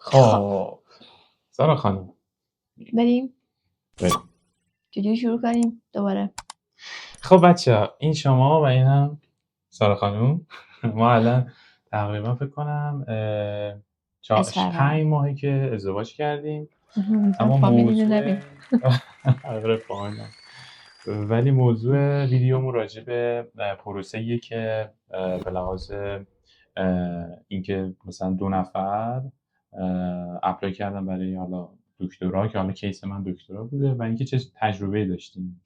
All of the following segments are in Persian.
خب خب سارا خانم بریم بریم. چجوری شروع کنیم دوباره؟ خب بچه این شما و این هم سارا خانم. ما الان تقریبا فکر کنم از فرق 5 ماهی که ازدواج کردیم، امیدوارم اما فامیلی رو موضوع نبین. آره فامیلم. ولی موضوع ویدیومون راجع به پروسه‌ایه که به لحاظ اینکه مثلا 2 نفر اپلای کردن برای حالا دکترا، که حالا کیس من دکترا بوده، و اینکه چه تجربه‌ای داشتیم.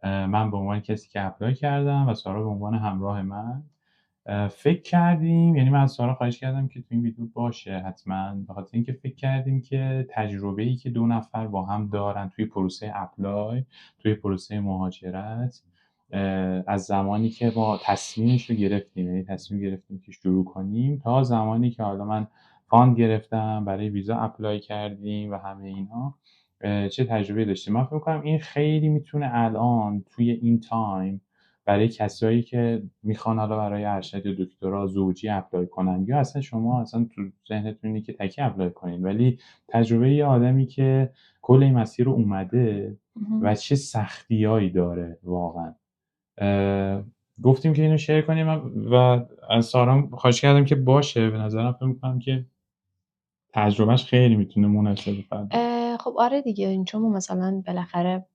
من به عنوان کسی که اپلای کردم و سارا به عنوان همراه من فکر کردیم، یعنی من از سارا خواهش کردم که تو این ویدیو باشه حتما، به خاطر اینکه فکر کردیم که تجربه‌ای که 2 نفر با هم دارن توی پروسه اپلای، توی پروسه مهاجرت، از زمانی که ما تصمیمش رو گرفتیم، یعنی تصمیم گرفتیم که شروع کنیم، تا زمانی که حالا من فاند گرفتم برای ویزا اپلای کردیم و همه اینها، چه تجربه داشتیم. من فکر می‌کنم این خیلی میتونه الان توی این تایم برای کسایی که میخوان حالا برای ارشد یا دکترا زوجی اپلای کنن، یا اصلا شما اصلا تو ذهنتون اینه که تکی اپلای کنین، ولی تجربه یه آدمی که کل این مسیر رو اومده و چه سختیایی داره واقعا، گفتیم که اینو شیر کنیم و از سارام خواهش کردم که باشه. به نظرم فکر می‌کنم که تجربهش خیلی میتونه مناسب فرد. خب آره دیگه، چون ما مثلا بالاخره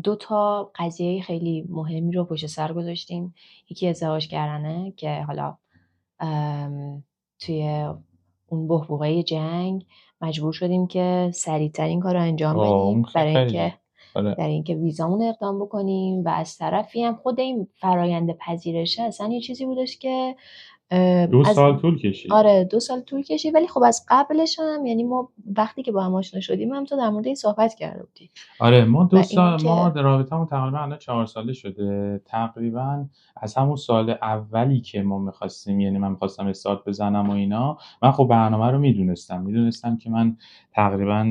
2 تا قضیه خیلی مهمی رو پشت سر گذاشتیم. یکی ازدواج کردنه که حالا توی اون بحبوحه جنگ مجبور شدیم که سریع‌تر این کار رو انجام اون بدیم خیلی آره. برای اینکه ویزامون رو اقدام بکنیم، و از طرفی هم خود این فرایند پذیرشه اصلا یه چیزی بودش که 2 از سال طول کشید. آره 2 سال طول کشید، ولی خب از قبلش هم، یعنی ما وقتی که با هم آشنا شدیم هم تو در مورد این صحبت کرده بودی. آره ما 2 و سال، ما اینکه رابطمون تقریبا الان 4 ساله شده تقریبا. از همون سال اولی که ما میخواستیم، یعنی من میخواستم استارت بزنم و اینا، من خب برنامه رو میدونستم که من تقریبا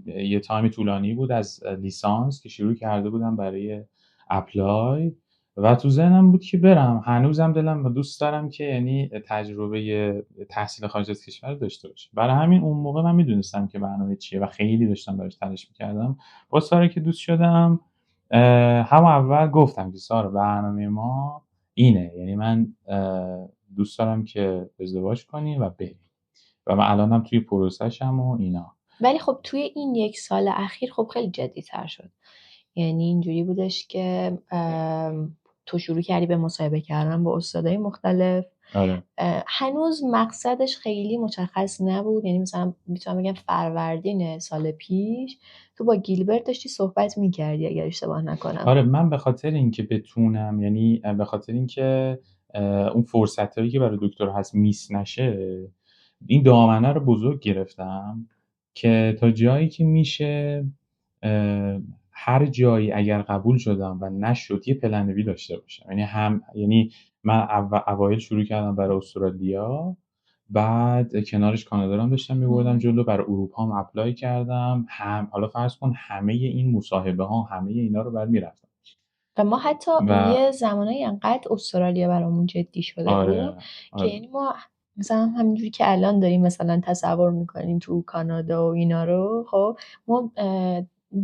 یه تایمی طولانی بود از لیسانس که شروع کرده بودم برای اپلای، و تو ذهنم بود که برم. هنوزم دلم و دوست دارم که یعنی تجربه تحصیل خارج از کشور داشته باشم. برای همین اون موقع من میدونستم که برنامه چیه و خیلی داشتم براش تلاش میکردم. با سارا که دوست شدم، همون اول گفتم که سارا برنامه ما اینه، یعنی من دوست دارم که ازدواج کنیم و بریم، و من الانم توی پروسشم و اینا. ولی خب توی این 1 سال اخیر خب خیلی جدی‌تر شد. یعنی اینجوری بودش که تو شروع کردی به مصاحبه کردن با استادای مختلف. آره. هنوز مقصدش خیلی مشخص نبود، یعنی مثلا میتونم بگم فروردین سال پیش تو با گیلبرت داشتی صحبت میکردی اگر اشتباه نکنم. آره من به خاطر اینکه بتونم، یعنی به خاطر اینکه اون فرصتایی که برای دکتر هست میس نشه، این دامنه رو بزرگ گرفتم که تا جایی که میشه هر جایی اگر قبول شدم و نشد یه پلن بی داشته باشم. یعنی من اوایل شروع کردم برای استرالیا، بعد کنارش کانادا رو هم داشتم می‌بردم جلو، برای اروپا هم اپلای کردم. حالا فرض کن همه این مصاحبه ها همه اینا رو بعد میرفتم. و ما حتی و یه زمانایی انقدر استرالیا برامون جدی شده بود که آره یعنی ما مثلا همینجوری که الان داریم مثلا تصور میکنیم تو کانادا و اینا رو، خب ما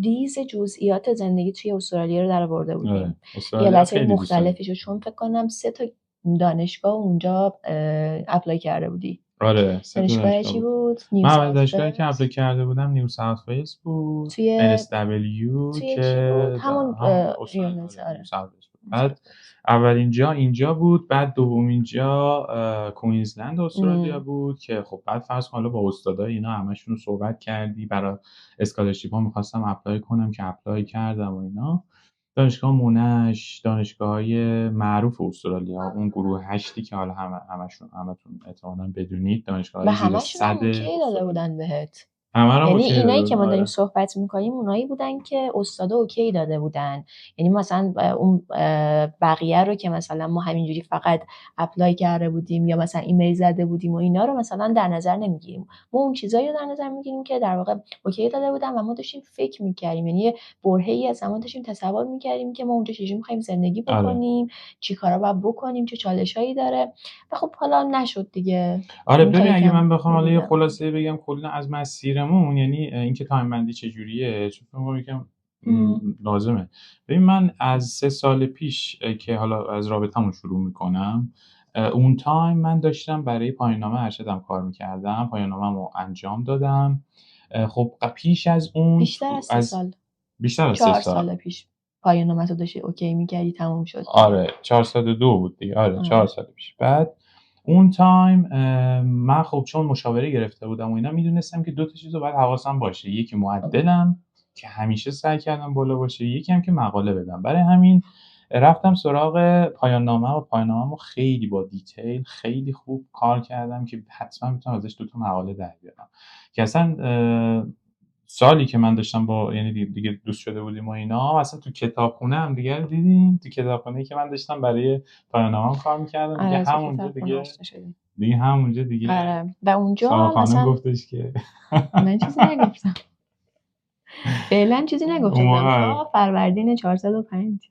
ریز جزئیات زندگی توی استرالیا رو در آورده بودیم. استرالیا ایالت‌های خیلی دوست دارم. مختلفش رو، چون فکر کنم 3 تا دانشگاه اونجا اپلای کرده بودی. آره 3 تا دانشگاه دانشگاه چی بود. بود؟ نیو من اول ساوت دانشگاهی که اپلای ولز. کرده بودم نیو ساوت ولز بود، توی NSW توی چی بود؟ که همون همون استرالیا، ایالت. آره نیو آره ساوت ولز بود. نیو ساوت بعد ولز. اولین جا اینجا بود، بعد دومین جا کوینزلند استرالیا بود که خب بعد فرض کن حالا با استادای اینا همشون صحبت کردی، برای اسکالرشیپ ها میخواستم اپلای کنم که اپلای کردم و اینا. دانشگاه مونش، دانشگاه‌های معروف استرالیا، اون گروه 8 که حالا همتون احتمالاً بدونید، و دانشگاه‌های زیر همشون 100 هم اوکی داده استرالیا. بودن بهت. همه رو یعنی اوکی داده اینایی که بودن. ما داریم آره صحبت میکنیم اونایی بودن که استاد اوکی داده بودن. یعنی مثلا اون بقیه رو که مثلا ما همینجوری فقط اپلای کرده بودیم یا مثلا ایمیل زده بودیم و اینا رو مثلا در نظر نمیگیریم. ما اون چیزایی رو در نظر میگیریم که در واقع اوکی داده بودن و ما داشتیم فکر میکردیم، یعنی برهه‌ای از زمان داشتیم تصور میکردیم که ما اونجا چجوری میخوایم زندگی آره بکنیم، چی کارا باید بکنیم، چه چالشایی داره. و خب حالا نشد دیگه. آره اون تا ببین اگه یکم من بخوام حالا یه بگم. خلاصه بگم کلا از مسیرمون، یعنی اینکه تایم بندی چجوریه، چون فکر می‌کنم یکم لازمه. ببین من از 3 سال پیش که حالا از رابطمون شروع میکنم، اون تایم من داشتم برای پایان نامه ارشدم کار میکردم، پایان نامه‌مو انجام دادم. خب پیش از اون بیشتر از 3 از سال، بیشتر از 4 3 سال، سال پیش پایان نامه‌تو داشتی اوکی می‌کردی تموم شد دیگه. آره 402 بود دیگه، آره 4 آره. سال پیش. بعد اون تایم من خب چون مشاوره گرفته بودم و اینا میدونستم که 2 تا چیز رو باید حواسم باشه، یکی معدلم که همیشه سعی کردم بالا باشه، یکی هم که مقاله بدم. برای همین رفتم سراغ پایان نامه و پایان نامه‌مو خیلی با دیتیل خیلی خوب کار کردم که حتما بتونم ازش 2 تا مقاله در بیارم. که اصلا سالی که من داشتم با یعنی دیگه دوست شده بودیم و اینا، اصلا تو کتابخونه هم دیگه رو دیدیم، تو کتابخونه‌ای که من داشتم برای پایان نامه‌ام کار می‌کردم دیگه، آره تو همونجا کتابخونه دیگه آشنا شدیم. همونجا دیگه آره و اونجا ساق‌خانم مثلا گفتش که من چیزی نگفتم. فعلا چیزی نگفته اون بودم موقع تا فروردین 405.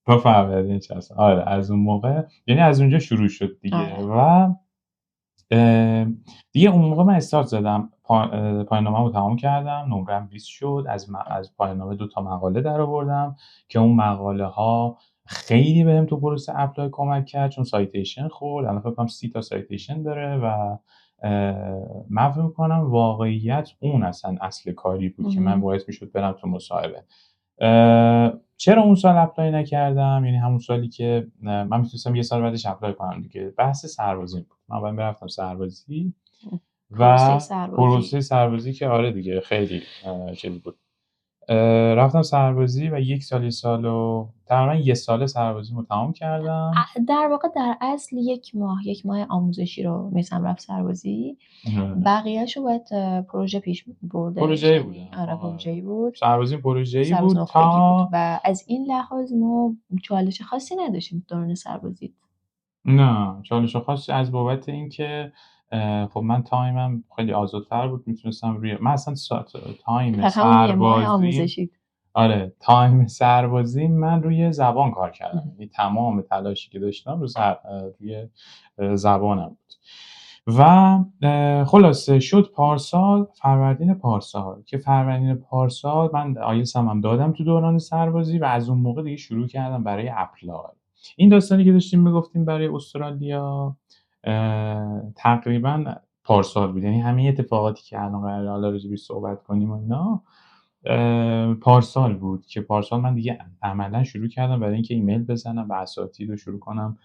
تا فهمیدین چه هست. آره از اون موقع یعنی از اونجا شروع شد دیگه. آره. و دیگه اون موقع من استارت زدم، پایان نامه‌مو تمام کردم، نمرم 20 شد، از پایان نامه 2 تا مقاله درآوردم که اون مقاله‌ها خیلی بهم تو پروسه اپلای کمک کرد، چون سایتیشن خورد. الان فکر کنم 30 تا سایتیشن داره و من فکر می‌کنم واقعیت اون اصلا اصل کاری بود که من باعث می‌شد برم تو مصاحبه. چرا اون سال اپلای نکردم؟ یعنی همون سالی که من میتونستم یه سال بعدش اپلای کنم دیگه، بحث سربازی بود. من باید میرفتم سربازی پروسه و سربازی. پروسه سربازی که آره دیگه خیلی چیز بود. رفتم سربازی و 1 سال و تقریبا 1 سال سربازیمو تمام کردم. در واقع در اصل 1 ماه آموزشی رو میسم رفت سربازی. بقیه‌شو باید پروژه پیش بردش. پروژه‌ای یعنی بودم. آره پروژه‌ای بود. سربازیم پروژه‌ای سرباز بود نخبگی بود تا و از این لحاظ ما چالش خاصی نداشتیم دوران سربازی. نه چالش خاصی از بابت اینکه خب من تایمم خیلی آزادتر بود، میتونستم من اصلا تایم فقط همون 1 ماه سربازیم، آموزشی. آره تایم سربازیم من روی زبان کار کردم، یعنی تمام تلاشی که داشتم روی زبانم بود. و خلاصه شد پارسال، فروردین پارسال، که فروردین پارسال من آیلتسم هم دادم تو دوران سربازی و از اون موقع دیگه شروع کردم برای اپلای. این داستانی که داشتیم میگفتیم برای استرالیا تقریبا پارسال بود، یعنی همه اتفاقاتی که الان قراره حالا راجعش صحبت کنیم و اینا پارسال بود که پارسال من دیگه عملا شروع کردم برای اینکه ایمیل بزنم به اساتید و شروع کنم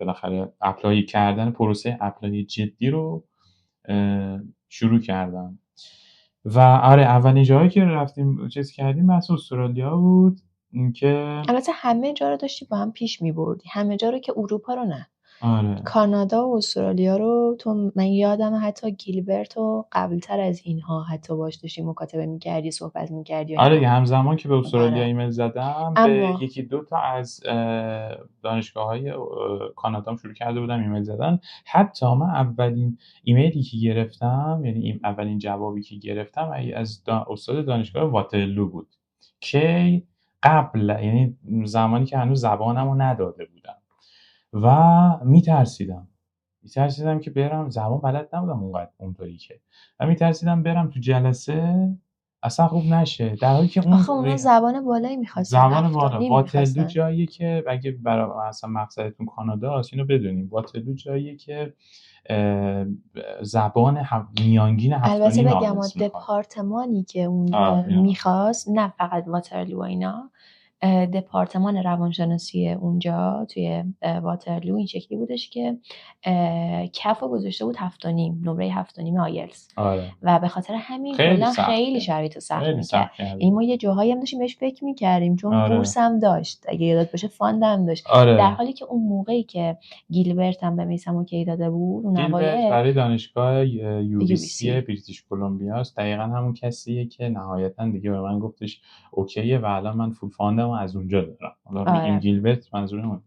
بالاخره اپلای کردن، پروسه اپلای جدی رو شروع کردم. و آره اولین جایی که رفتیم چیز کردیم بحث استرالیا بود، اینکه البته همه جا رو داشتی با هم پیش می‌بردی، همه جا رو که اروپا رو نه. آره کانادا و استرالیا رو تو من یادمه حتی گیلبرت رو قبل‌تر از اینها حتی باهاش داشتی مکاتبه می‌کردی، صحبت می‌کردی و آره دیگه اینا. همزمان که به استرالیا آره. ایمیل زدم به اما 1-2 تا از دانشگاه‌های کانادام شروع کرده بودم ایمیل زدن. حتی من اولین ایمیلی که گرفتم، یعنی اولین جوابی که گرفتم از استاد دانشگاه واترلو بود که قبل، یعنی زمانی که هنوز زبانمو نداده بودم و میترسیدم که برم، زبان بلد نبودم اونطوری که، و میترسیدم برم تو جلسه اصلا خوب نشه، در حالی که آخه اونا زبان بالایی می‌خواستن، زبان بالا. افغانی واترلو می‌خواستن. جاییه که اگه برای مثلا مقصدتون کانادا است اینو بدونیم، واترلو جاییه که زبان میانگین البته هفتانی بگم ناقص میخواد. دپارتمانی که اون آره میخواست، نه فقط واترلو و اینا، دپارتمان روانشناسی اونجا توی واترلو این شکلی بودش که کف رو گذاشته بود 7.5 نمره 7.5 آیلتس آره و به خاطر همین خیلی کلا سخته. خیلی شرایط سخت خیلی میکرد. سخت کرده. این ما یه جاهایی هم داشتیم بهش فکر میکردیم چون آره. بورس هم داشت، اگه یادت باشه فاند هم داشت. آره. در حالی که اون موقعی که گیلبرت هم به میثم اوکی داده بود اون گیلبرت اوایل برای دانشگاه UBC UBC بریتیش کلمبیا است. دقیقاً همون کسیه که نهایتاً دیگه به من گفتش اوکیه و الان من فول فاندم از اونجا دارم. حالا میگیم آره. گیلبرت منظورم.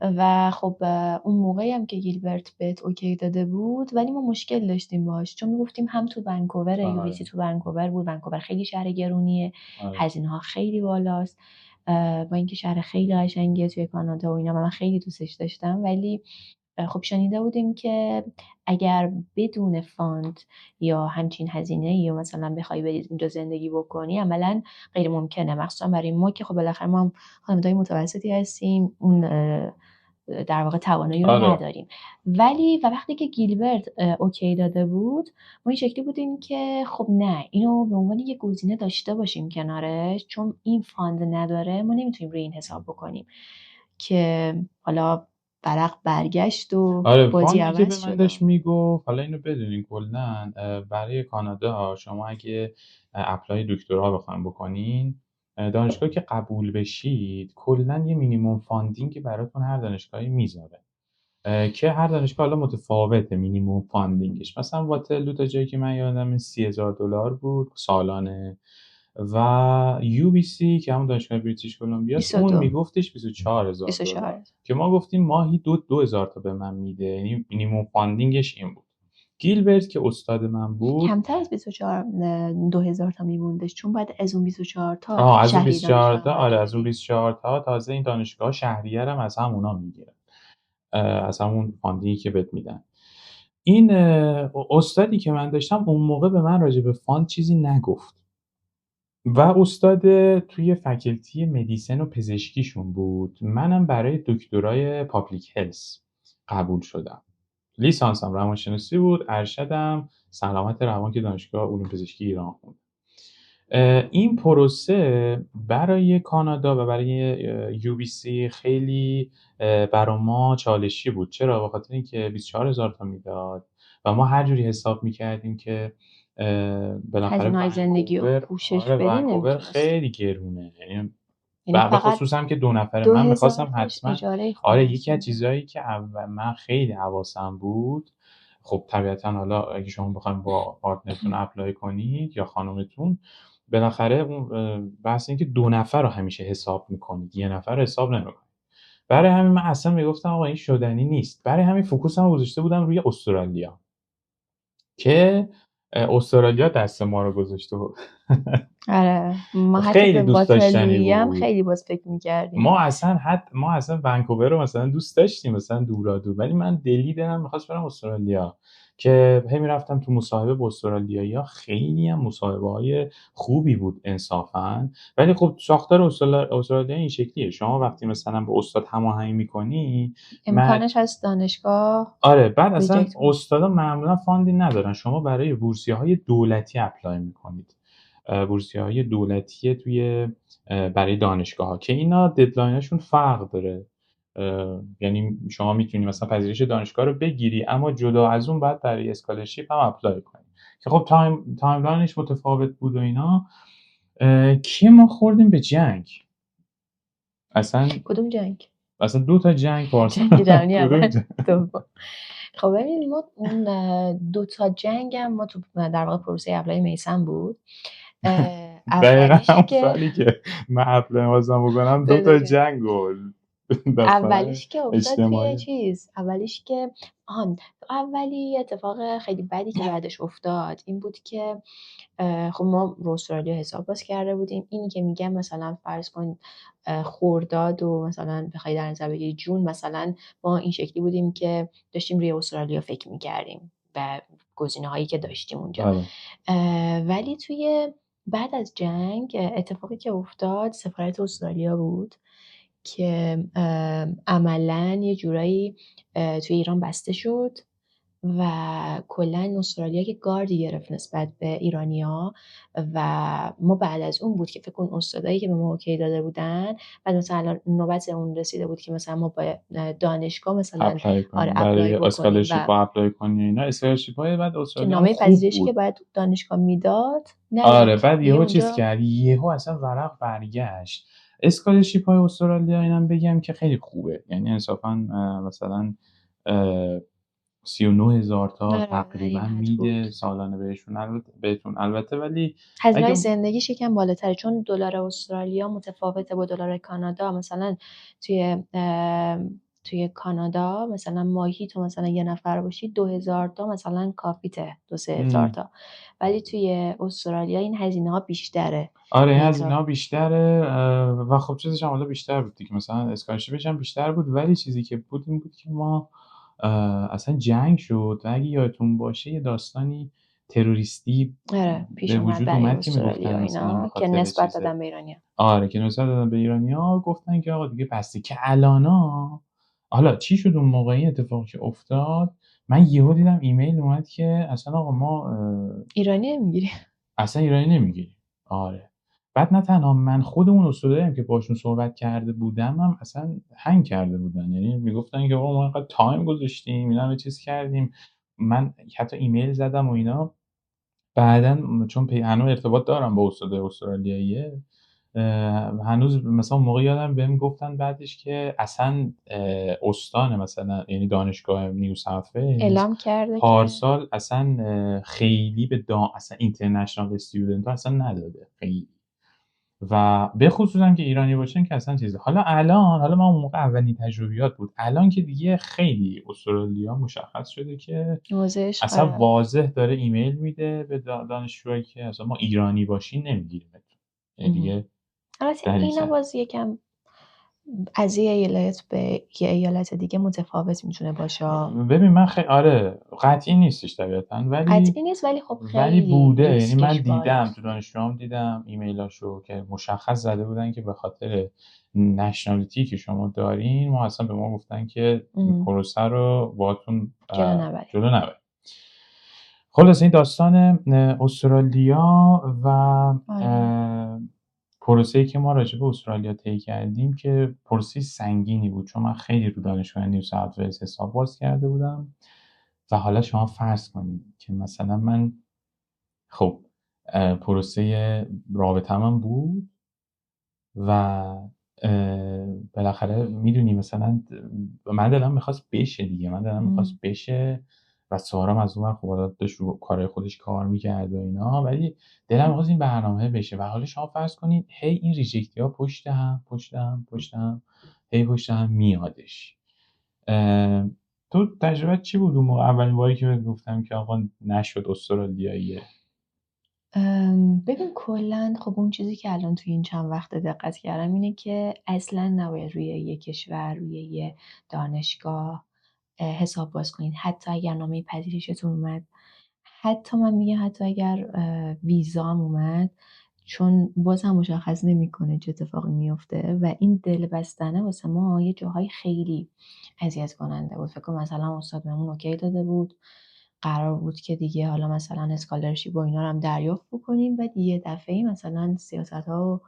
و خب اون موقعی هم که گیلبرت بهت اوکی داده بود ولی ما مشکل داشتیم باهاش چون میگفتیم هم تو ونکوور آره. UBC تو ونکوور بود. ونکوور خیلی شهر گرونیه، آره. هزینه ها خیلی بالاست، با اینکه شهر خیلی قشنگیه توی کانادا و اینا و من خیلی دوستش داشتم، ولی خب شنیده بودیم که اگر بدون فاند یا همچین هزینه یا مثلا بخوای بری اونجا زندگی بکنی عملا غیر ممکنه، مخصوصا برای ما که خب بالاخره ما هم خانواده‌های متوسطی هستیم، اون در واقع توانایی رو نداریم. ولی و وقتی که گیلبرت اوکی داده بود ما این شکلی بودیم که خب نه اینو به عنوان یه گزینه داشته باشیم کنارش، چون این فاند نداره ما نمیتونیم روی این حساب بکنیم که حالا ورق برگشت و بازی عوض که به من داشت شد. میگفت حالا اینو بدونین کلا برای کانادا شما اگه اپلای دکترا بخواید بکنین دانشگاهی که قبول بشید کلا یه مینیمم فاندینگ براتون هر دانشگاهی میذاره که هر دانشگاه حالا متفاوته مینیمم فاندینگش. مثلا واترلو تا جایی که من یادم $30,000 بود سالانه و UBC که همون دانشگاه بریتیش کلمبیا اون میگفتش $24,000 که ما گفتیم ماهی 2,000 تا به من میده، یعنی مینیمم فاندینگش این بود. گیلبرت که استاد من بود کمتر از 2,000 تا میموندش چون بعد از اون 24 تا از اون 24 تا آره از اون 24 تا تازه این دانشگاه شهریه هم از همونا میگیره، از همون فاندینگی که بهت میدن. این استادی که من داشتم اون موقع به من راجع به فاند چیزی نگفت و استاد توی فکلتی مدیسن و پزشکیشون بود. منم برای دکترای پابلیک هلس قبول شدم. لیسانسم روانشناسی بود، ارشدم سلامت روان که دانشگاه علوم پزشکی ایران خوندم. این پروسه برای کانادا و برای UBC خیلی برای ما چالشی بود. چرا؟ به خاطر اینکه 24,000 تا میداد و ما هر جوری حساب میکردیم که بالاخره زندگی و پوشش بدیم ونکوور خیلی گرونه، یعنی و خصوصا هم که 2 نفره من میخواستم حتما یکی از چیزایی که من خیلی حواسم بود، خب طبیعتا حالا اگه شما بخواید با پارتنرتون اپلای کنید یا خانومتون بالاخره اون بحث این که 2 نفر رو همیشه حساب میکنید، یه نفر رو حساب نمیکنید. برای همین من اصلا میگفتم آقا این شدنی نیست. برای همین فوکوسم رو گذاشته بودم روی استرالیا که استرالیا دست ما رو گذاشته بود. آره ما خیلی دوست داشتنی هم خیلی باز فکر می‌کردیم. ما اصلا ونکوور رو مثلا دوست داشتیم مثلا دورا ولی من دلی دلم می‌خواست برم استرالیا که هی میرفتم تو مصاحبه با استرالیایی‌ها، خیلی هم مصاحبه‌های خوبی بود انصافاً، ولی خب ساختار استرالیا این شکلیه. شما وقتی مثلا با استاد هماهنگ می‌کنی امکانش هست دانشگاه بعد اصلا استادا معمولا فاندی ندارن، شما برای بورسیه‌های دولتی اپلای می‌کنید. بورسیه‌های دولتی توی برای دانشگاه‌ها که اینا ددلاینشون فرق داره، یعنی شما میتونی مثلا پذیرش دانشگاه رو بگیری اما جدا از اون باید برای اسکالرشیپ هم اپلای کنی که خب تایملاینش متفاوت بود و اینا. که ما خوردیم به جنگ. اصلا کدوم جنگ؟ اصلا 2 تا جنگ جنگ جهانی اول دوم. خب ببینید ما اون 2 تا جنگ هم ما تو در واقع پروسه اپلای میثم بود. اولیش که من اپلای واسم بکنم 2 تا جنگ بود. اولیش که افتاد توی اولیش که اولی اتفاق خیلی بدی که بعدش افتاد این بود که خب ما رو استرالیا حساب باز کرده بودیم. اینی که میگم مثلا فرض کن خرداد و مثلا بخوای در نظر بگیری جون، مثلا ما این شکلی بودیم که داشتیم روی استرالیا فکر میکردیم و گزینه‌هایی که داشتیم اونجا. ولی توی بعد از جنگ اتفاقی که افتاد سفارت استرالیا بود که عملاً یه جورایی توی ایران بسته شد و کلا استرالیا که گاردی گرفت نسبت به ایرانیا و ما بعد از اون بود که فکر کن استادایی که به ما اوکی داده بودن، بعد مثلا الان نوبت اون رسیده بود که مثلا ما با دانشگاه مثلا اپلای آره کنیم اپلای برای بکنیم اسکالرشیپ و ها، اپلای کنیم اینا. اسکالرشیپ های بعد که استرالیا هم نامه خوب پذیرشی که بود. باید دانشگاه میداد آره نداد بعد دیگه یهو چیز اونجا. کرد، یهو اصلا ورق برگشت. اسکالرشیپ های استرالیا اینم بگم که خیلی خوبه، یعنی انصافا مثلا 39,000 تا آره تقریبا حقیقت بود. میده سالانه بهتون البته. ولی هزینه‌های اگه زندگیش یکم بالاتره چون دلار استرالیا متفاوته با دلار کانادا. مثلا توی توی کانادا مثلا ماهی تو مثلا یه نفر باشی 2000 تا مثلا کافیته، 2-3000 تا. ولی توی استرالیا این هزینه ها بیشتره. آره این یعنی هزینه تا ها بیشتره و خب چیزش هم حالا بیشتر بود دیگه، مثلا اسکالرشیپش هم بیشتر بود. ولی چیزی که بود این بود که ما اصلا جنگ شد و اگه یادتون باشه یه داستانی تروریستی آره پیش به اومد وجود برای اومد که استرالیا میگفتن و مثلا به اینا که خاطر نسبت چیزه. دادن به ایرانیا. آره که نسبت دادن به ایرانی‌ها، گفتن که آقا دیگه بسته. که الانا حالا چی شد اون موقع این اتفاقی که افتاد، من یهو دیدم ایمیل اومد که اصلا آقا ما ایرانی نمیگیری. اصلا ایرانی نمیگیریم. آره. بعد نه تنها من، خود اون استادایی هم که باشون صحبت کرده بودم هم اصلا هنگ کرده بودن، یعنی میگفتن که آقا ما اینقدر تایم گذاشتیم اینا همه چیز کردیم. من حتی ایمیل زدم و اینا. بعدن چون هنوز ارتباط دارم با استاد استرالیاییه، هنوز مثلا اون موقع یادم بهم گفتن بعدش که اصلا استان مثلا یعنی دانشگاه نیو ساوت ولز اعلام کرده که پارسال اصلا خیلی به اصلا اینترنشنال استودنت ها اصلا نداده خیلی، و به خصوص هم که ایرانی باشن که اصلا چیزه. حالا من اون موقع اولین تجربیات بود، الان که دیگه خیلی استرالیا مشخص شده که موضعش اصلا آره. واضح داره ایمیل میده به دانشجوهایی که اصلا ما ایرانی باشین نمیگیریمتون، یعنی دیگه البته در این اینا سطح. باز یکم از یه ایالت به یه ایالت دیگه متفاوت میتونه باشه. ببین من خیلی آره قطعی نیستش طبیعتا، ولی قطعی نیست ولی خب ولی خیلی بوده، یعنی من ریسکش دیدم تو بالاست. دانشجوام دیدم ایمیلاشو که مشخص زده بودن که به خاطر نشنالیتی که شما دارین ما اصلا به ما گفتن که پروسه رو باهاتون جلو نبریم. جلو نبریم. خلاص این داستان استرالیا و آره. پروسه‌ای که ما راجع به استرالیا طی کردیم که پروسه سنگینی بود، چون من خیلی رو دانشگاه نیو ساوت ولز حساب باز کرده بودم. و حالا شما فرض کنید که مثلا من خب پروسه رابطه‌م هم بود و بالاخره میدونی مثلا من دلم میخواست بشه دیگه، من دلم میخواست بشه و سارام از اون ور خب حالا داشت رو کارهای خودش کار میکرد و اینا، ولی دلم میخواست این برنامه بشه. و حالا شما فرض کنید هی این ریجکتی ها پشت هم هی پشت هم میادش. تو تجربه چی بود اون موقع اولین باری که بهت گفتم که آقا نشد استرالیاییه؟ ببین کلا خب اون چیزی که الان توی این چند وقت دقت کردم اینه که اصلا نباید روی یه کشور، روی یه دانشگاه حساب باز کنید. حتی اگر نامه پذیرشتون اومد، حتی من میگم حتی اگر ویزا هم اومد، چون باز هم مشخص نمیکنه چه اتفاقی میفته و این دل بستنه واسه ما یه جاهای خیلی اذیت کننده بود. فکر کنم مثلا استاد بهمون اوکی داده بود، قرار بود که دیگه حالا مثلا اسکالرشیپ و اینا رو هم دریافت بکنیم و یه دفعه مثلا سیاست ها و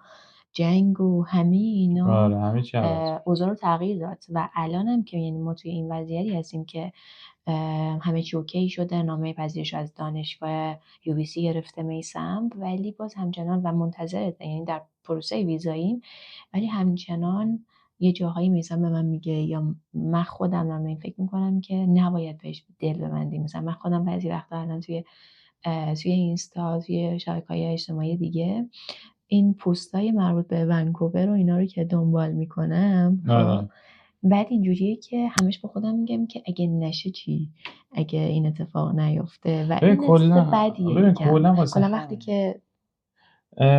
جنگ و همه اینا آره همه چی عوض شد. اوضاع رو تغییر داد. و الان هم که یعنی ما توی این وضعیتی هستیم که همه چی اوکی شده، نامه پذیرش از دانشگاه UBC گرفته میسم، ولی باز همچنان و منتظر، یعنی در پروسه ویزاییم، ولی همچنان یه جاهایی میسم به من میگه یا من خودم دارم این فکر میکنم که نباید بهش دل ببندیم. مثلا من خودم بعضی وقتا الان توی اینستا، توی شبکه‌های اجتماعی دیگه این پستای مربوط به ونکوور و اینا رو که دنبال میکنم، خب آره. بعد اینجوریه که همش با خودم میگم که اگه نشه چی، اگه این اتفاق نیفته. و ببین این حس کلا بدیه ببین یکم کلا واسه کلا وقتی همین که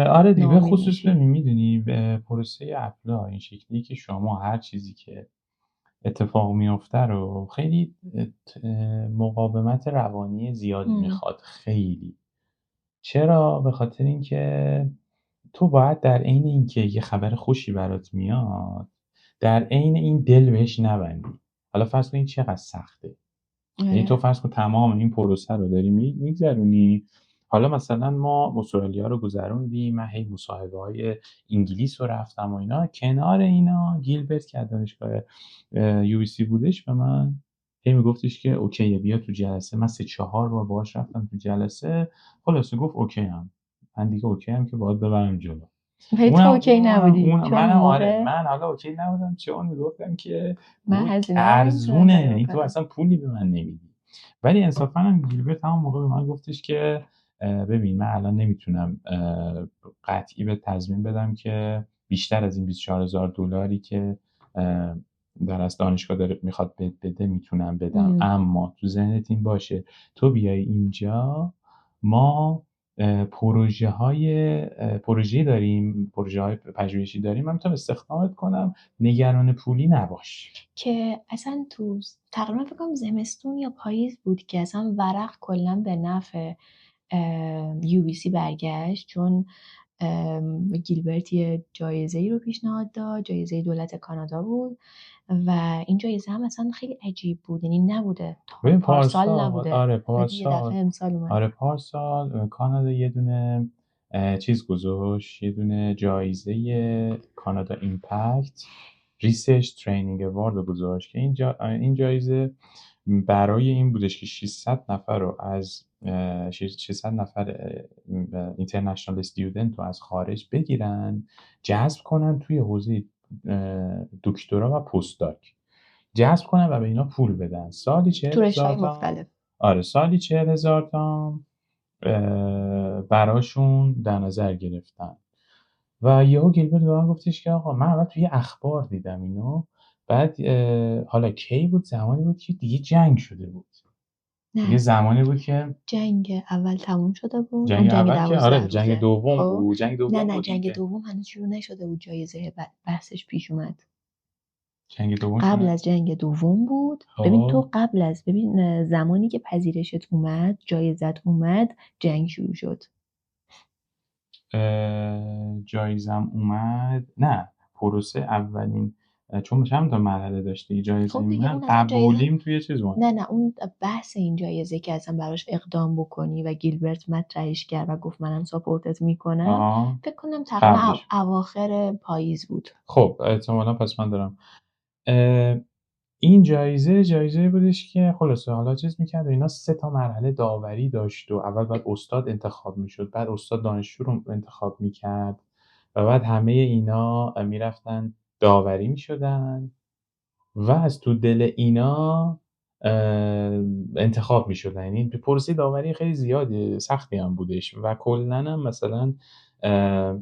آره دیگه به ناامید خصوص میشی. ببین میدونی به پروسه اپلا این شکلی که شما هر چیزی که اتفاق میفته رو خیلی مقاومت روانی زیادی میخواد خیلی. چرا؟ به خاطر اینکه تو باید در عین اینکه یه خبر خوشی برات میاد در عین این دل بهش نبندی. حالا فرض کن این چقدر سخته، یعنی تو فرض کن تمام این پروسه رو داری میگذرونی. حالا مثلا ما استرالیا رو گذروندیم، من هی مصاحبه‌های انگلیس رو رفتم و اینا، کنار اینا گیلبرت که دانشگاه یو بی سی بودش به من هی میگفتش که اوکیه بیا تو جلسه. من 3-4 بار باهاش رفتم تو جلسه، خلاصه گفت اوکی هم، من دیگه اوکی هم که باید ببرم جلو. ولی تو اوکی نبودی چون منم اون آره، موقع من حالا اوکی نبودم چون میگفتم که من بود هزینه رو نمیتونم ارزونه، این تو بکنم. اصلا پولی به من نمیدی. ولی انصافا هم گیلبرت همون موقع به من گفتش که ببین من الان نمیتونم قطعی به تضمین بدم که بیشتر از این $24,000 که در از دانشگاه داره میخواد بده میتونم بدم، اما تو ذهنت این باشه تو بیای اینجا، ما پروژه داریم، پروژه های پژوهشی داریم، من میتونم استخدامت کنم، نگران پولی نباش. که اصلا تو تقریبا فکر کنم زمستون یا پاییز بود که اصلا ورق کلا به نفع یو بی سی برگشت، چون گیلبرت یه جایزه ای رو پیشنهاد داد، جایزه دولت کانادا بود و این جایزه هم اصلا خیلی عجیب بود، یعنی نبوده ببین پارسال نبوده، آره یه دفعه امسال اومد. آره پارسال کانادا یه دونه چیز گذاشت، یه دونه جایزه کانادا ایمپکت ریسرچ ترینینگ اوارد گذاشت که این جایزه برای این بودش که 600 نفر رو از 600 نفر اینترنشنال استودنت رو از خارج بگیرن، جذب کنن توی حوزه دکترا و پستاک، جذب کنن و به اینا پول بدن. سالی 40,000 مختلف. آره سالی 40,000 براشون در نظر گرفتن. و یهو گیلبرت به من گفتش که آقا من اول توی اخبار دیدم اینو، بعد حالا کی بود، زمانی بود که دیگه جنگ شده بود، دیگه زمانی بود که جنگ اول تموم شده بود، جنگ اول که 12 آره جنگ دوم خب؟ بود، جنگ دوم نه بود جنگ دوم هنوز شروع نشده بود، جایزه بحثش پیش اومد. جنگ دوم قبل از جنگ دوم بود. ببین تو قبل از زمانی که پذیرشت اومد، جایزت اومد، جنگ شروع شد. جایزم اومد، نه پروسه اولین، چون چند تا مرحله داشته جایزه خب دیگه من اون اصلا قبولیم توی چیز بود. نه اون بحث این جایزه که اصلا براش اقدام بکنی و گیلبرت مطرحش کرد و گفت منم ساپورتت میکنم، فکر کنم تقریبا اواخر پاییز بود. خب احتمالا پس من دارم این جایزه بودش که خلاصه حالا چیز میکرد و اینا 3 تا مرحله داوری داشت و اول بعد استاد انتخاب میشد، بعد استاد دانشجو رو انتخاب میکرد و بعد همه اینا میرفتن داوری میشدن و از تو دل اینا انتخاب میشدن. یعنی پروسه داوری خیلی زیادی سختی هم بودش و کلا هم مثلا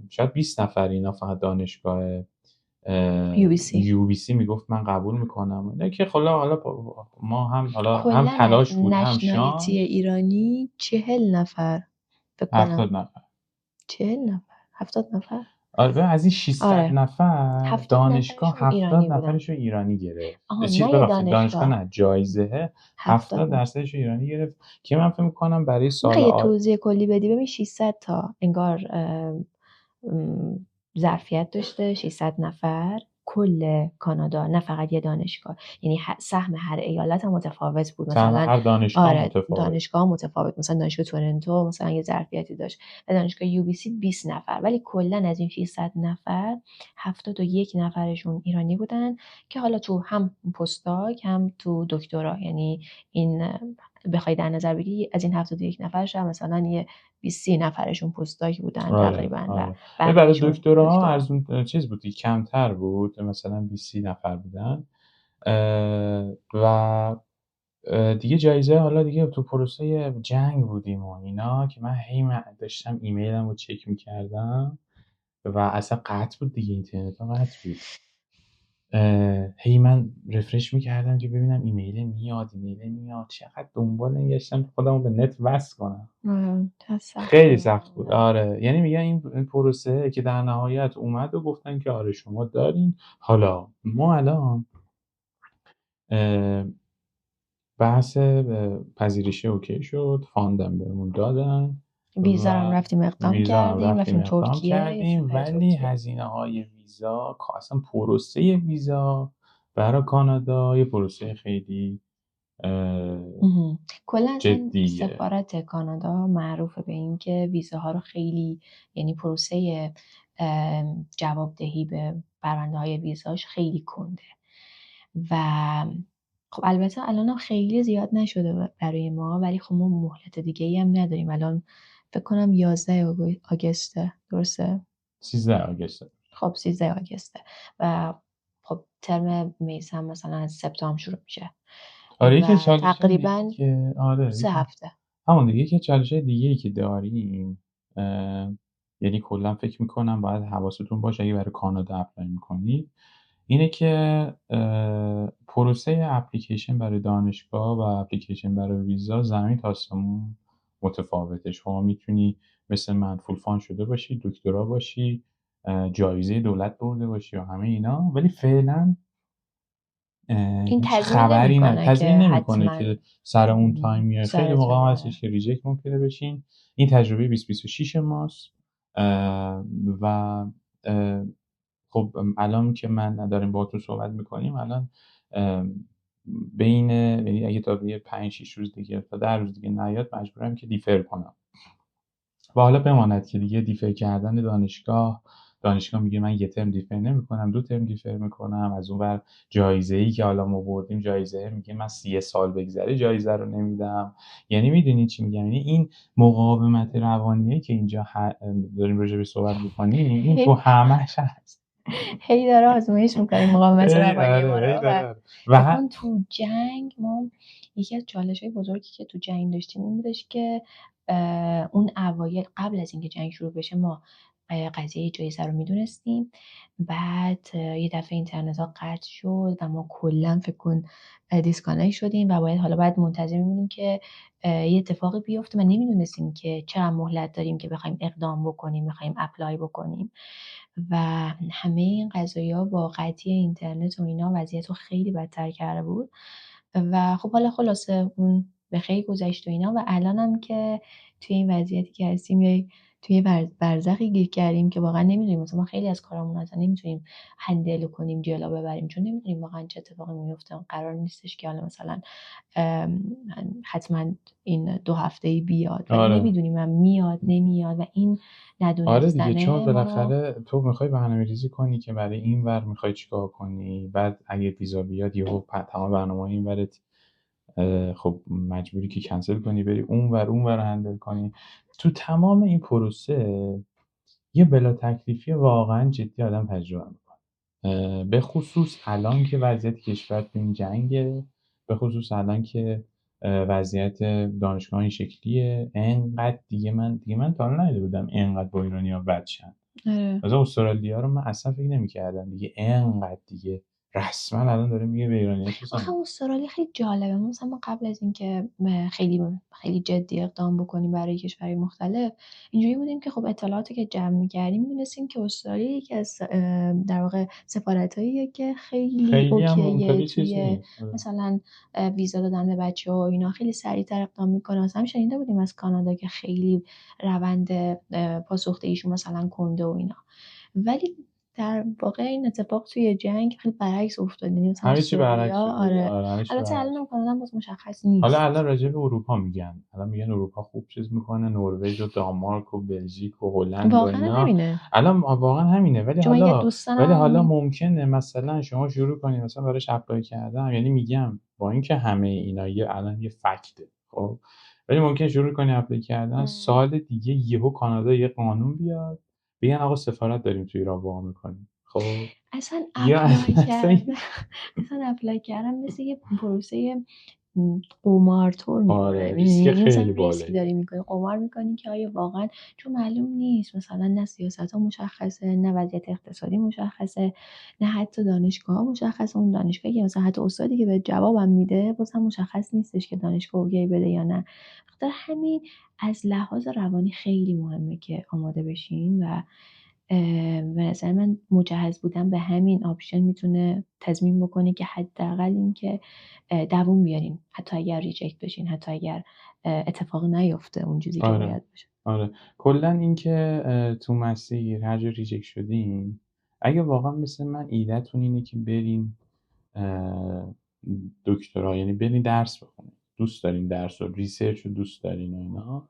شاید 20 نفر اینا فقط دانشگاه یو بی سی میگفت من قبول میکنم، نه که حالا ما هم تلاش بود هم شانس. ایرانی 40 نفر فکر کنم، 70 نفر 40 نفر 70 نفر آره از این 600 نفر دانشگاه 70 نفرشون نفرش رو ایرانی گرفت. نه ببخشید دانشگاه نه، جایزه 70% رو ایرانی گرفت که من فکر میکنم برای سال یه توضیح کلی بدی. ببین 600 تا انگار ظرفیت داشته، 600 نفر کل کانادا، نه فقط یه دانشگاه، یعنی سهم هر ایالت هم متفاوت بود. مثلا هر دانشگاه دانشگاه متفاوت، مثلا دانشگاه تورنتو مثلا یه ظرفیتی داشت و دانشگاه یو بی سی 20 نفر، ولی کلا از این 600 نفر 71 نفرشون ایرانی بودن که حالا تو هم پستاک هم تو دکترا، یعنی این بخوای در نظر بگیری از این 71 نفرش هم مثلا یه 20 نفرشون پستاک بودن تقریبا. و برای دکتراها ارزون چیز بود، کمتر بود، مثلا 20 نفر بودن. و دیگه جایزه حالا دیگه تو پروسه جنگ بودیم و اینا که من هی داشتم ایمیلم رو چک میکردم و اصلا قطع بود دیگه، اینترنت هم قطع بود. هی من رفرش میکردم که ببینم ایمیل میاد چقدر دنبال این گشتم خودمو به نت وصل کنم. خیلی سخت بود. آره یعنی میگن این پروسه که در نهایت اومد و گفتن که آره شما دارین. حالا ما الان بحث پذیرشی اوکی شد، فاندم بهمون دادن، ویزا هم رفتیم اقدام کردیم ترکیه، ولی هزینه های ویزا، اصلا پروسه ویزا برای کانادا یه پروسه خیلی کلا اصلا جدیه. سفارت کانادا معروفه به این که ویزاها رو خیلی، یعنی پروسه جوابدهی به پرونده های ویزاش خیلی کنده و خب البته الان هم خیلی زیاد نشده برای ما، ولی خب ما مهلت دیگه ای هم نداریم. الان فکر کنم 11 آگسته، درسته؟ 13 آگوست. خب 13 آگسته و خب ترم میزم مثلا از سپتامبر شروع میشه آره یکی از و چالش‌های دیگه تقریبا که آره 3 هفته. همون دیگه یکی از چالش‌های دیگه‌ای که داریم، یعنی کلا فکر می‌کنم باید حواستون باشه اگه برای کانادا اپلای می‌کنید، اینه که پروسه اپلیکیشن برای دانشگاه و اپلیکیشن برای ویزا زمین تا آسمون متفاوته. شما میتونی مثل من فول فان شده باشی، دکترا باشی، جایزه دولت برده باشی و همه اینا، ولی فعلا این هیچ تضمین خبری نمیکنه تضمین که نمیکنه حتما که سر اون تایم میاد. خیلی موقع سرت هم بره. هستش که ریجکت ممکنه بشین. این تجربه 2026 ماست و اه، خب الان که من داریم باهاتون صحبت میکنیم الان بین، یعنی اگه تا یه 5-6 روز دیگه تا 10 روز دیگه نیاد مجبورم که دیفر کنم و حالا بماند که دیگه دیفر کردن دانشگاه میگه من یه ترم دیفر نمیکنم، 2 ترم دیفر میکنم. از اون ور جایزه‌ای که حالا ما بردیم جایزه میگه من 30 سال بگذره جایزه رو نمیدم. یعنی میدونید چی میگم؟ یعنی این مقاومت روانیه که اینجا داریم راجع به صحبت میکنیم این تو همش هست. هی داره آزمایش میکنیم مقاومت روانی ما آره رو و داره فکر و کن تو جنگ ما یکی از چالش‌های بزرگی که تو جنگ داشتیم این بودش که اون اوایل قبل از اینکه جنگ شروع بشه ما قضیه جایزه رو میدونستیم، بعد یه دفعه اینترنت ها قطع شد و ما کلا فکر کن دیسکانکت شدیم و حالا باید منتظر میمونیم که یه اتفاقی بیفته و نمیدونستیم که چقدر مهلت داریم که بخوایم اقدام بکنیم، بخوایم اپلای بکنیم و همه این قضایا با قطعی اینترنت و اینا وضعیت رو خیلی بدتر کرده بود و خب حالا خلاصه اون به خیلی گذشت و اینا و الانم که توی این وضعیتی که هستیم یا توی برزخی گیر کردیم که واقعا نمیدونیم، مثلا ما خیلی از کارامون اصلا نمیتونیم هندل کنیم جلو ببریم چون نمیدونیم واقعا چه اتفاقی میفته. قرار نیستش که حالا مثلا حتما این 2 هفته‌ای بیاد ولی آره نمیدونیم هم میاد نمیاد و این آره دیگه، چون ندونستنه ما رو. بالاخره تو میخوای برنامه‌ریزی کنی که برای این ور میخوای چیکار کنی، بعد اگه ویزا بیاد یهو تمام برنامه‌های این ورت خب مجبوری که کنسل کنی بری اون ور هندل کنی. تو تمام این پروسه یه بلا تکلیفی واقعا جدی آدم تجربه میکنه، به خصوص الان که وضعیت کشور تو این جنگه، به خصوص الان که وضعیت دانشگاه این شکلیه. انقدر دیگه من تا الان ندیده بودم انقدر با ایرانی‌ها بد شن. آره. مثلا استرالیا رو من اصلا فکر نمی‌کردم دیگه انقدر دیگه رسما الان داره میگه به ایرانی‌ها چیز آخه نکن. استرالیا خیلی جالبه. مثلا ما قبل از اینکه خیلی خیلی جدی اقدام بکنیم برای کشورهای مختلف اینجوری بودیم که خب اطلاعاتی که جمع می‌کردیم می‌دونستیم که استرالیا یکی از در واقع سفارتاییه که خیلی خیلی هم اوکیه اونطوری چیز توی نیست. آره. مثلا ویزا دادن به بچه‌ها و اینا خیلی سریعتر اقدام میکنه. مثلا شنیده بودیم از کانادا که خیلی روند پاسخ ایشون مثلا کنده و اینا، ولی در واقع این اتفاق توی جنگ خیلی برعکس افتاد. یعنی مثلا همه چی برعکس استرالیا، شده. آره آره همه چی البته برعکس. الان کانادا باز مشخص حالا نیست. الان راجع به اروپا میگن، الان میگن اروپا خوب چیز میکنه، نروژ و دانمارک و بلژیک و هلند و واقعا اینا. همینه. الان واقعا همینه، ولی چون من یه حالا دوستانم ممکنه مثلا شما شروع کنی مثلا براش اپلای کردن، یعنی میگم با اینکه همه اینا الان یه فکته خب، ولی ممکن شروع کنی اپلای کردن سال دیگه یهو کانادا یه قانون بیاد بگن آقا سفارت داریم تو ایران وا میکنیم خب، اصلا یا اپلای کردن اصلا اپلای کردن مثل یه پروسه قمارطور میمونه. آره میدونی ریسک یعنی مثلا خیلی ریسک بالایی. داری میکنی، قمار میکنی که آیا واقعا، چون معلوم نیست مثلا نه سیاست ها مشخصه، نه وضعیت اقتصادی مشخصه، نه حتی دانشگاه ها مشخصه. اون دانشگاهی که مثلا حتی استادی که به جوابم میده باز هم مشخص نیستش که دانشگاه اوکی بده یا نه. بخاطر همین از لحاظ روانی خیلی مهمه که آماده بشین و به نظر من مجهز بودن به همین آپشن میتونه تضمین بکنه که حداقل این که دووم بیارین، حتی اگر ریجکت بشین، حتی اگر اتفاق نیفته اون چیزی که آره باید باشه. آره کلا اینکه تو مسیر هر جا ریجکت شدین، اگه واقعا مثل من ایده‌تون اینه که برین دکترا، یعنی برین درس بخونید، دوست دارین درس و ریسرچ رو دوست دارین و اینا،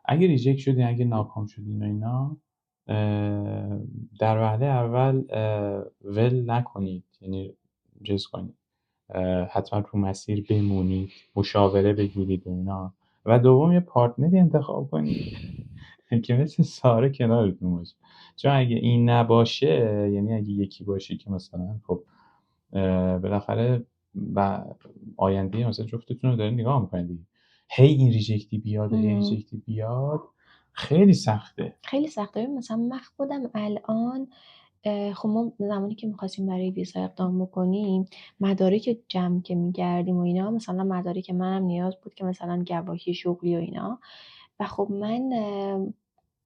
اگه ریجکت شدین، اگه ناکام شدین و اینا، در وهله اول ول نکنید، یعنی جز کنید، حتما تو مسیر بمونید، مشاوره بگیرید و اینا، و دوم یه پارتنری انتخاب کنید که مثل ساره کنارتون باشه. چون اگه این نباشه، یعنی اگه یکی باشه که مثلا خب بالاخره آینده مثلا جفتتون رو دارین نگاه میکنید، هی این ریجکتی بیاد، هی ریجکتی بیاد، خیلی سخته. خیلی سخته. مثلا من خودم الان خب ما زمانی که میخواستیم برای ویزا اقدام بکنیم، مدارک جمع که میگردیم و اینا، مثلا مدارک منم نیاز بود که مثلا گواهی شغلی و اینا، و خب من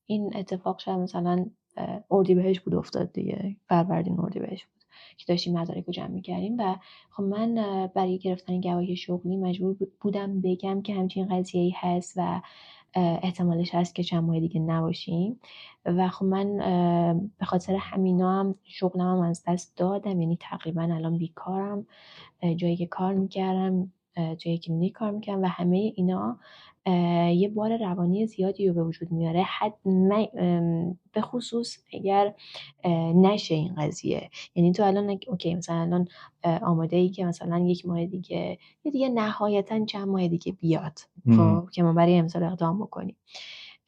این اتفاق شاید مثلا اردیبهشت بود افتاد دیگه، فروردین اردیبهشت بود که داشتیم مدارک رو جمع می‌کردیم، و خب من برای گرفتن گواهی شغلی مجبور بودم بگم که همچین قضیه‌ای هست و احتمالش هست که چند ماه دیگه نباشیم، و خب من به خاطر همینا هم شغلم هم از دست دادم، یعنی تقریبا الان بیکارم، جایی که کار میکردم، جایی که کار میکردم، و همه اینا یه بار روانی زیادی رو به وجود میاره، به خصوص اگر نشه این قضیه. یعنی تو الان اوکی، مثلا الان آماده ای که مثلا یک ماه دیگه یا دیگه نهایتا چند ماه دیگه بیاد، خب که ما برای امسال اقدام بکنیم،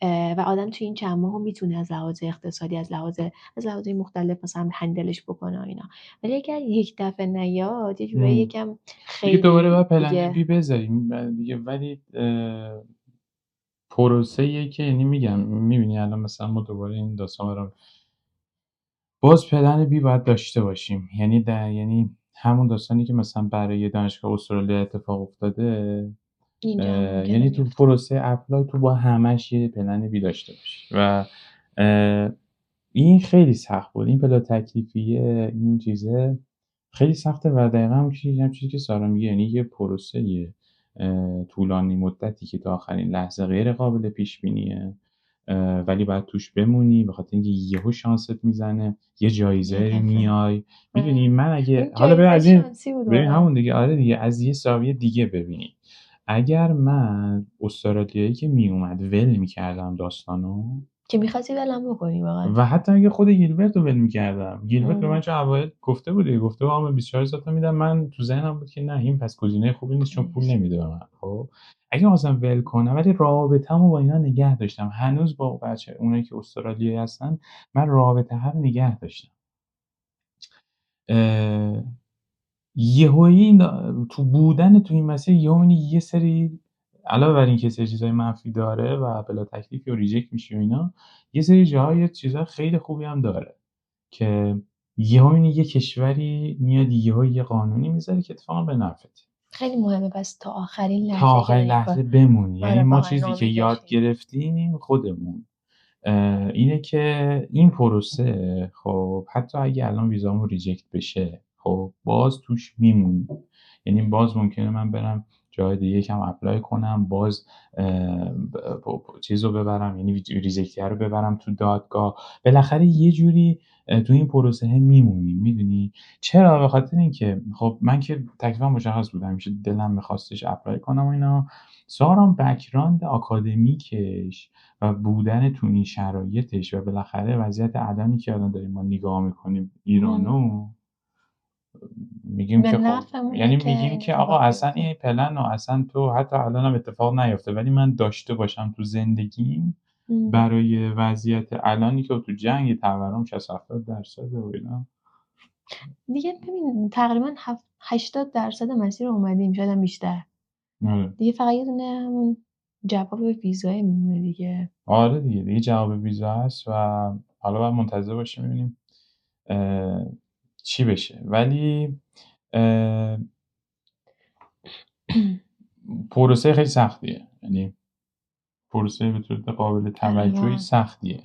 و آدم توی این چند ماه میتونه از لحاظ اقتصادی، از لحاظ مختلف مثلا هندلش بکنه اینا. ولی اگر یک دفعه نیاد، یه جورایی یکم دیگه دوباره باید خیلی پلن بی بذاریم دیگه. ولی پروسه‌ایه که، یعنی میگم، میبینی الان مثلا ما دوباره این داستان رو باز پلن بی باید داشته باشیم، یعنی همون داستانی که مثلا برای دانشگاه استرالیا اتفاق افتاده، یعنی تو پروسه اپلای تو با همش یه پلن بی داشته باشی. و این خیلی سخت بود، این بلا تکلیفیه، این چیزه خیلی سخته، و دقیقا هم چیزی که سارا میگه، یعنی یه پروسه طولانی مدتی که تا آخرین لحظه غیر قابل پیش بینیه، ولی باید توش بمونی، به خاطر اینکه یهو شانست میزنه، یه جایزه میای. میدونی من اگه حالا ببین همون دیگه، آره دیگه، از یه زاویه دیگه ببینی، اگر من استرالیایی که میومد ول میکردم داستانو، که می‌خواستی ولم بکنی واقعا، و حتی اگه خود گیلبرت رو ول میکردم، گیلبرت به من چه اوایل گفته بود 24,000 تا میدم، من تو ذهنم بود که نه، این پس گزینه خوبی نیست چون پول نمیده به من. خب اگه مثلا ول کنم، ولی رابطه‌مو با اینا نگه داشتم، هنوز با بچه اونایی که استرالیایی هستن من رابطه رو نگه داشتم، یهویی تو بودن تو این مسیر یه سری، علاوه بر این که سری چیزای منفی داره و بلا تکلیفی و ریجکت میشی و اینا، یه سری جاهای چیزای خیلی خوبی هم داره که یهو یه کشوری میاد یهو یه قانونی میذاره که اتفاقا به نفعته. خیلی مهمه پس تا آخرین لحظه بمونی. یعنی ما چیزی که یاد گرفتیم خودمون اینه که این پروسه، خب حتی اگه الان ویزامون ریجکت بشه، خب باز توش میمونی. یعنی باز ممکنه من برم جای دیگه یکم اپلای کنم، باز چیز رو ببرم، یعنی ریجکتی رو ببرم تو دادگاه، بالاخره یه جوری تو این پروسه میمونی. میدونی چرا؟ به خاطر اینکه خب من که تکلیفم مشخص بود، همیشه دلم میخواستش اپلای کنم و اینا، سارام بک‌گراند آکادمیکش و بودن تو این شرایطش، و بالاخره وضعیت الانی که الان داریم ما نگاه میکنیم ایرانو، میگیم که خب، یعنی میگیم که آقا اصلا این پلن و اصلا تو حتی الان هم اتفاق نیفته، ولی من داشته باشم تو زندگیم برای وضعیت الانی که تو جنگ تورم 60-70% و اینا دیگه. ببین تقریبا 80% مسیر اومدیم، شاید هم بیشتر دیگه، فقط یه دونه همون جواب ویزای میمونه دیگه. آره دیگه جواب ویزا هست، و حالا باید منتظر باشیم ببینیم چی بشه. ولی پروسه خیلی سختیه، یعنی پروسه به طور قابل توجهی سختیه.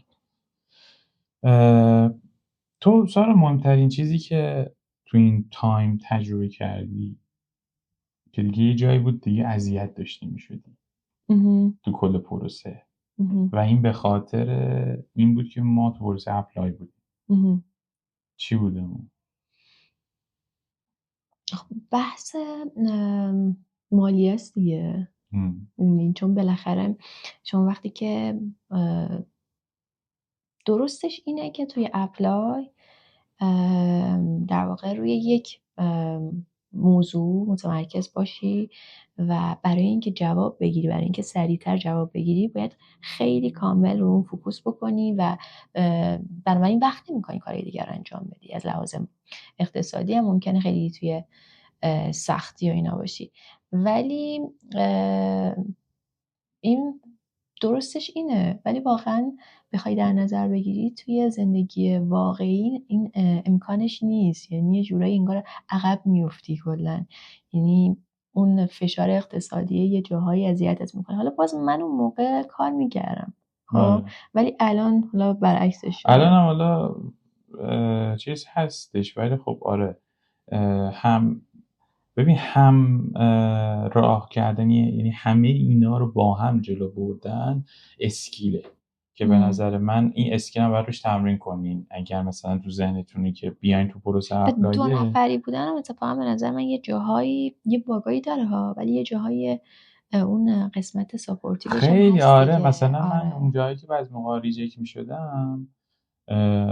تو سارا مهمترین چیزی که تو این تایم تجربه کردی که دیگه یه جایی بود دیگه اذیت داشتی میشدی تو کل پروسه، و این به خاطر این بود که ما تو پروسه اپلای بودیم، چی بوده اون؟ بحث مالی است دیگه. چون بالاخره شما وقتی که درستش اینه که توی اپلای در واقع روی یک موضوع متمرکز باشی و برای اینکه جواب بگیری، برای اینکه سریعتر جواب بگیری، باید خیلی کامل رو اون فوکوس بکنی و بنابراین وقت نمی‌کنی کارهای دیگر رو انجام بدی. از لحاظ اقتصادی هم ممکنه خیلی توی سختی و اینا باشی، ولی این درستش اینه. ولی واقعا بخوای در نظر بگیری توی زندگی واقعی این امکانش نیست. یعنی یه جورایی انگار عقب میفتی کلا. یعنی اون فشار اقتصادی یه جاهایی اذیتت میکنه. حالا باز من اون موقع کار میکردم خب، ولی الان حالا برعکسش شده. الان هم حالا چیز هستش، ولی خب آره هم ببین هم راه کردن، یعنی همه اینا رو با هم جلو بردن اسکیله که به نظر من این اسکیل هم باید روش تمرین کنین. اگر مثلا تو ذهنتونه که بیاین تو پروسه اپلایه، 2 نفری بودن هم اتفاقا به نظر من یه جاهایی یه باگایی داره ها، ولی یه جاهایی اون قسمت ساپورتیوش هم خیلی هست آره دیگه. مثلا من اون جایی که بعضی موقع ریجکت میشدم،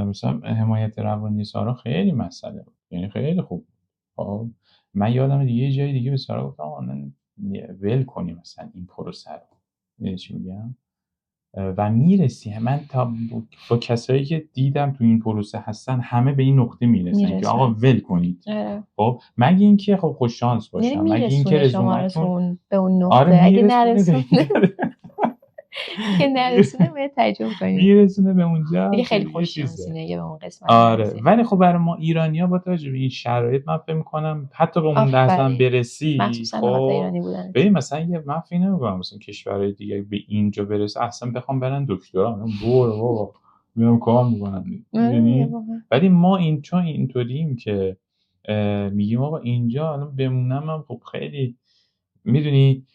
مثلا حمایت روانی سارا خیلی مسئله بود، یعنی خیلی خوب. خب من یادم دیگه یه جای دیگه به سارا گفتم آقا ول کنی مثلا این پروسه رو، می‌دونی چی میگم؟ و میرسی. من تا با کسایی که دیدم تو این پروسه هستن همه به این نقطه میرسن که آقا ول کنید. خب مگه اینکه خب خوش شانس باشم، مگه اینکه رزومتون به اون نقطه. آره اگه نرسونه که نرسونه باید تجربه کنید، میرسونه به اونجا دیگه خیلی خوش شانسینه به اون قسمت. آره ولی خب برای ما ایرانی‌ها با توجه به این شرایط من فکر می‌کنم حتی به اون درصد برسی، خب ببین مثلا من فکر نمی‌کنم مثلا کشورهای دیگه به اینجا برسه اصلا بخوام برن دکترا، برو بابا میام کار می‌کنم، می‌دونی؟ ولی ما این چون اینطوریم که میگیم آقا اینجا الان بمونم هم خب خیلی، میدونی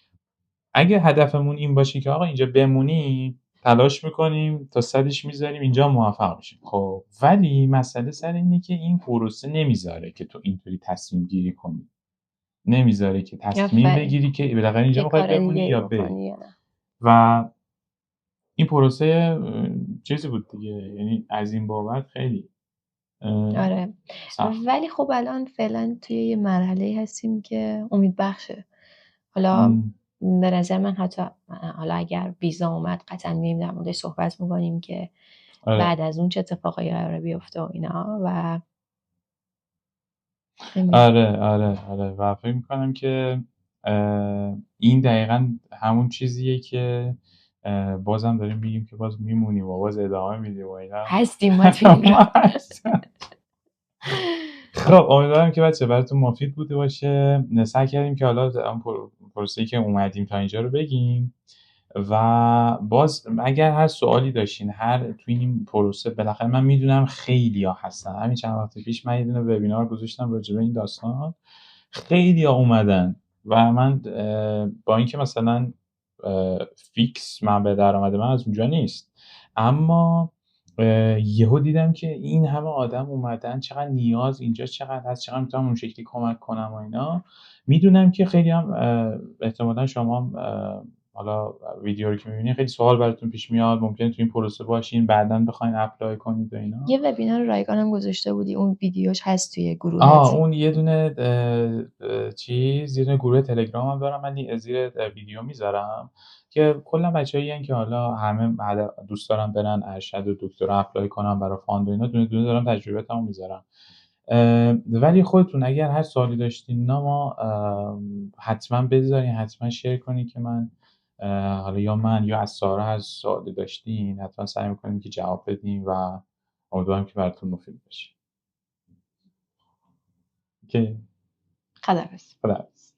اگه هدفمون این باشه که آقا اینجا بمونی، تلاش میکنیم تا صدش میذاریم اینجا موفق میشیم. خب ولی مسئله سر اینه که این پروسه نمیذاره که تو اینطوری تصمیم گیری کنی، نمیذاره که تصمیم بگیری که بالاخره اینجا میخوای بمونی یا بری. و این پروسه چیزی بود دیگه، یعنی از این بابت خیلی آره ولی خب الان فعلا توی یه مرحله هستیم که امید بخشه. حالا به نظر من حتی حالا اگر ویزا اومد قطعا میریم در موردش صحبت میکنیم که بعد از اون چه اتفاقایی قراره بیفته و اینا. و آره و فکر میکنم که این دقیقا همون چیزیه که بازم داریم میگیم که باز میمونیم و باز ادامه میدیم و اینا هستیم ما خب امیدوارم که بچه براتون مفید بوده باشه. سعی کردیم که حالا اون پروسه‌ای که اومدیم تا اینجا رو بگیم و باز اگر هر سوالی داشتین هر توی این پروسه، بالاخره من میدونم خیلی‌ها هستن. همین چند وقت پیش من یه دونه وبینار گذاشتم راجع به این داستان، خیلی‌ها اومدن و من با اینکه مثلا فیکس منبع درآمد من از اونجا نیست، اما یهو دیدم که این همه آدم اومدن، چقدر نیاز اینجا چقدر هست، چقدر میتونم اون شکلی کمک کنم و اینا. میدونم که خیلی هم احتمالاً شما حالا ویدیو رو که می‌بینید خیلی سوال براتون پیش میاد، ممکنه تو این پروسه باشین بعداً بخواین اپلای کنید و اینا. یه وبینار رایگان هم گذاشته بودی، اون ویدیوش هست توی گروه. اون یه دونه یه دونه گروه تلگرام هم دارم، من زیر ویدیو میذارم که کلا بچه‌ای که حالا همه دوست دارن برن ارشد و دکترا اپلای کنن برای فاند و اینا، دونه دونه دارم تجربه‌امو میذارم. ولی خودتون اگر هر سوالی داشتین ما حتما بذارین، حتما شیر کنین که من حالا یا من یا از سارا هر سوالی داشتین حتما سعی می‌کنیم که جواب بدیم و امیدوارم که براتون مفید باشه. اوکی. خداحافظ.